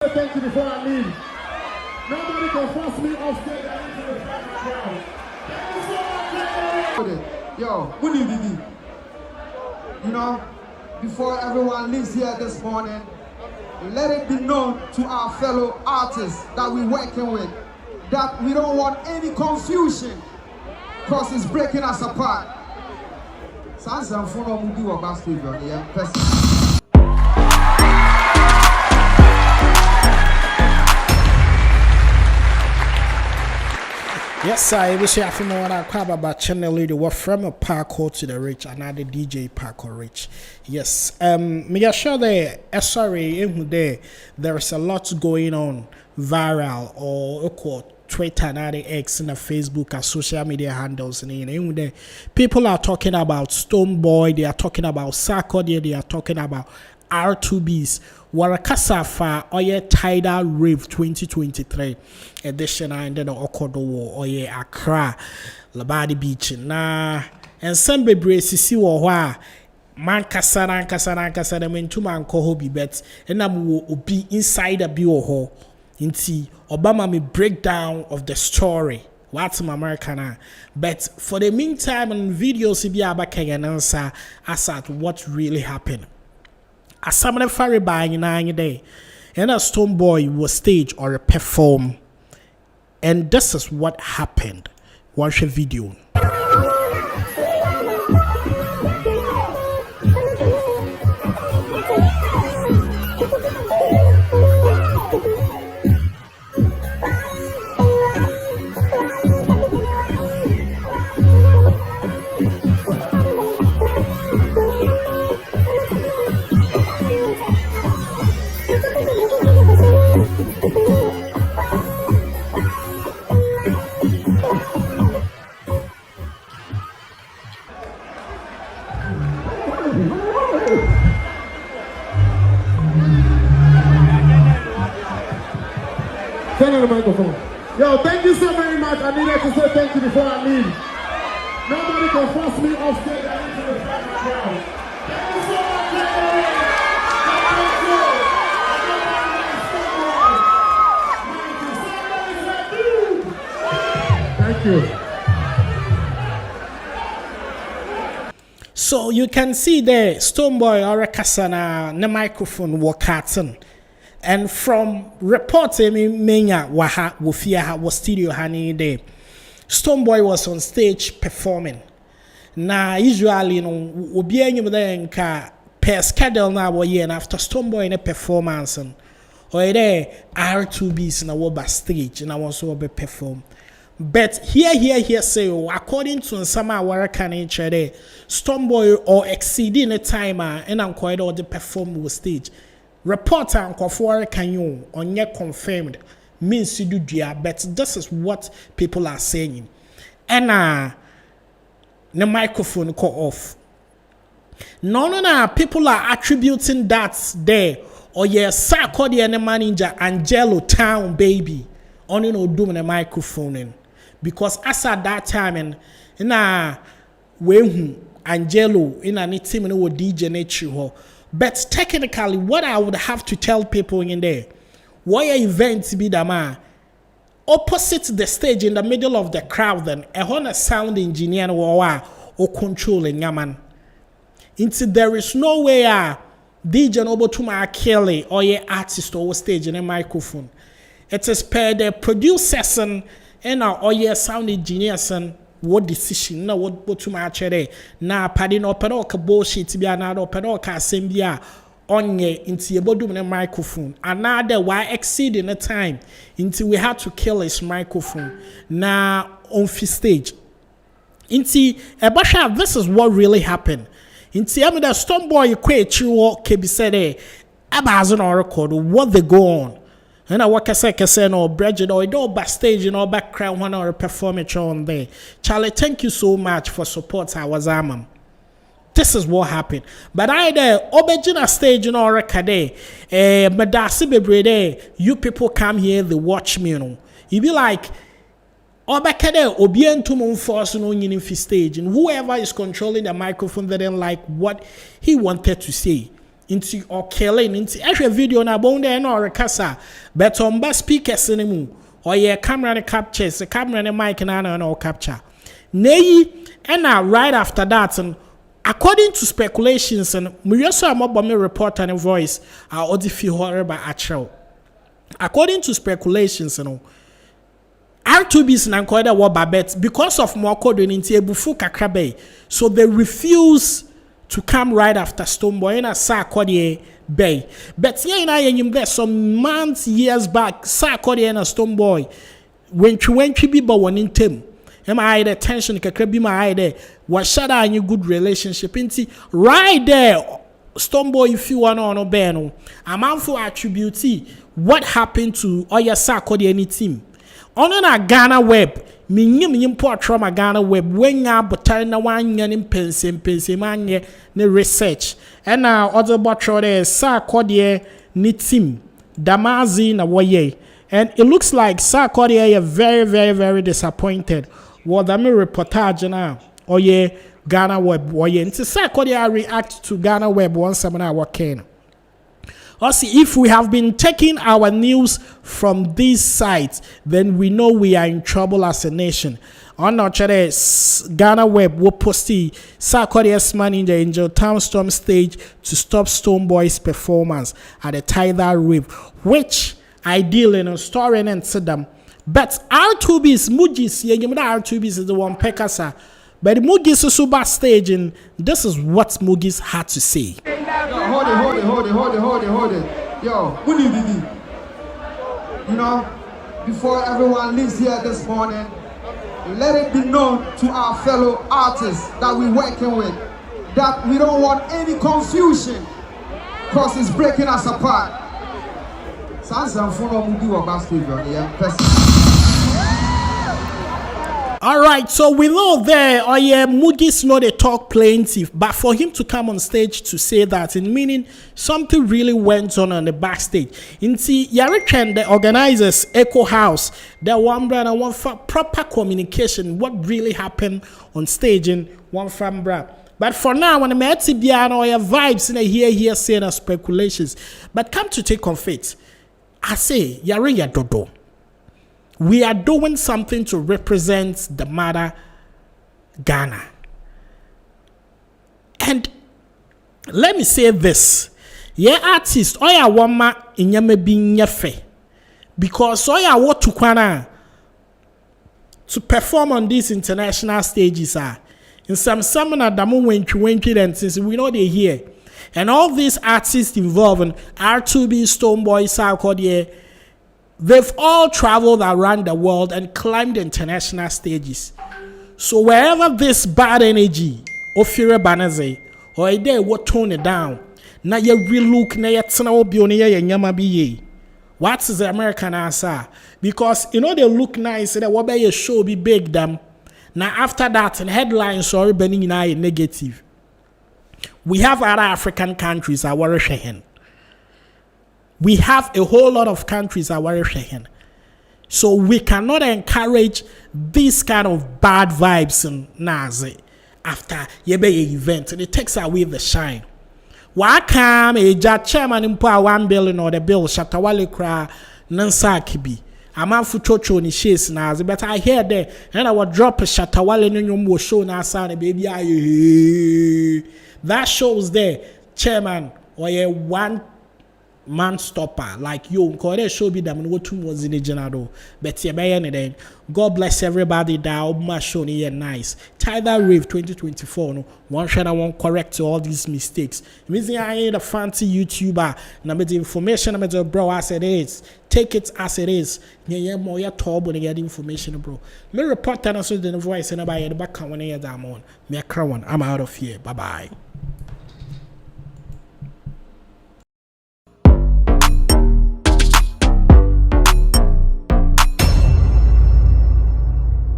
Thank you before I leave. Nobody can force me off stage and into the background. Thank you so much. Yo, what do you do? You know, before everyone leaves here this morning, let it be known to our fellow artists that we're working with that we don't want any confusion because it's breaking us apart. Sansa mfuno mudi wa backstage on the person. Yes, I wish you have more about channel leader. We're from a parkour to the rich, another DJ parkour rich. Yes, me assure there. Sorry, there is a lot going on viral or Twitter and X and Facebook and social media handles. And people are talking about Stonebwoy, they are talking about Sarkodie, they are talking about R2Bees. Warakasa fa oye Tidal Rave 2023 edition and then Okodo oye Accra Labadi Beach na and some bebre sisi wo ho a man kasara dem ntuma anko ho bi bet enam wo obi inside bi wo ho nti Obama me breakdown of the story what's my American but for the meantime and videos bi abaka answer as at what really happened. As someone fari by 9 day, and a Stonebwoy was stage or perform, and this is what happened. Watch a video. Turn on the microphone. Yo, thank you so very much. I needed to say thank you before I leave. Nobody can force me off stage and into the background. Thank you so much. Thank you. So you can see there, Stonebwoy or Kasana, the microphone were cutting. And from reports, Menya Waha Wofia was studio honey day. Stonebwoy was on stage performing. Na usually, you know, obi any there per schedule now or year after Stonebwoy in a performance and or there R2Bees in a woba stage and I was so be perform. But here say according to some our can nature there, Stonebwoy or exceeding a timer and I'm quite all the perform with stage. Reporter and Kofore can you on yet confirmed means you do dear, but this is what people are saying. And the microphone cut off. No, people are attributing that there or yes, Sarkodie and the manager Angelo Town baby on doing the microphone in. Because as at that time and when Angelo in an team and DJ nature. But technically, what I would have to tell people in there, why event be the man opposite the stage in the middle of the crowd, then a sound engineer or controlling yaman. Into there is no way DJ no to my Kelly or ye artist or stage in a microphone. It is per the producers and or ye sound engineers and what decision na what to my chere na padi no pedoka bullshit bia na do pedoka asembia onye into ye bodum na microphone another why exceeding the time into we had to kill his microphone na on stage into ebasha this is what really happened into am the Stonebwoy kwechiwo kebi said abazo no record what they go on. And I work as no Bridget or do backstage in or background when or perform it on there. Charlie, thank you so much for support. I was this is what happened. But I there original stage in or kade madasi bebrede you people come here they watch me, you know. You be like obakade obientu mo force no yin stage and whoever is controlling the microphone they didn't like what he wanted to say. into or killing into every video na bon there no rekasa but on ba speakers ni mu or ye camera ne captures the camera ne mic na capture nei and right after that and according to speculations and we also am about me report and voice or the feel horrible actual according to speculations you know R2Bees na nkoda wo babet because of more code into ebufu kakrabe so they refuse to come right after Stonebwoy and Sarkodie Bay. But yeah, in there some months, years back, Sarkodie and Stonebwoy when be but one in team. Am I the tension can be my idea? What shut out your good relationship into right there? Stonebwoy, if you want to know, Ben, I'm out for attribute what happened to all your Sarkodie any team. On a Ghana web. Minyim trauma Ghana web when ya botare na wan yin pense manye ne research and now other botro there Sarkodie ni team Damazi na woye and it looks like Sarkodie are very disappointed what the me reportage now oye Ghana web woye nti Sarkodie react to Ghana web one seminar working. Also, if we have been taking our news from these sites, then we know we are in trouble as a nation. On our channel, Ghana Web will post the Sarkodie's man in the Angel Town Storm stage to stop Stonebwoy's performance at the Tidal Rave, which I deal in Str0ng and Tidal. But R2Bees, Mugis, R2Bees is the one Pekasa. But Mugis is super stage, and this is what Mugis had to say. Hold it. Yo, good evening. You know, before everyone leaves here this morning, let it be known to our fellow artists that we're working with that we don't want any confusion because it's breaking us apart. All right, so we know there, Mugis know they talk plenty, but for him to come on stage to say that, in meaning something really went on the backstage. In Yarichen, the organizers, Echo House, the one brand and one for proper communication, what really happened on stage in one from brand. But for now, when I'm at Tibiano, your vibes in a here saying speculations. But come to take on faith, I say, Yari Dodo. We are doing something to represent the mother Ghana. And let me say this. Yeah, artist, oya wama inyame binyefe. Because oya wotukwana to perform on these international stages are. In some seminar, damu wenchi and since we know they're here. And all these artists involved in R2Bees, Stonebwoy, Sarkodie, they've all traveled around the world and climbed international stages. So wherever this bad energy, or fear banaze, or a day will tone it down. Now you relook, now you tana obione ya nyama biye. What is the American answer? Because you know they look nice, that what your show be big them. Now after that, and headlines are burning in a negative. We have other African countries that were sharing. We have a whole lot of countries that were sharing. So we cannot encourage this kind of bad vibes in Nazi after yebe event. And it takes away the shine. Why come a chairman in 1 billion or the bill Shatawale Kra Nansa Kibi? A man for chocho ni shades Nazi, but I hear there and I will drop a Shatawale in your show Nasa baby. That shows there, chairman or a one man stopper like you nko show be them what too was in the general but yeah then God bless everybody that show here nice Tidal Rave 2024 no one share I won't correct all these mistakes it means I ain't a fancy YouTuber na me the information na me the bro as it is take it as it is yeah more ya turbo na get information bro me report and also the voice and about the back when I am on me a crown I'm out of here bye bye.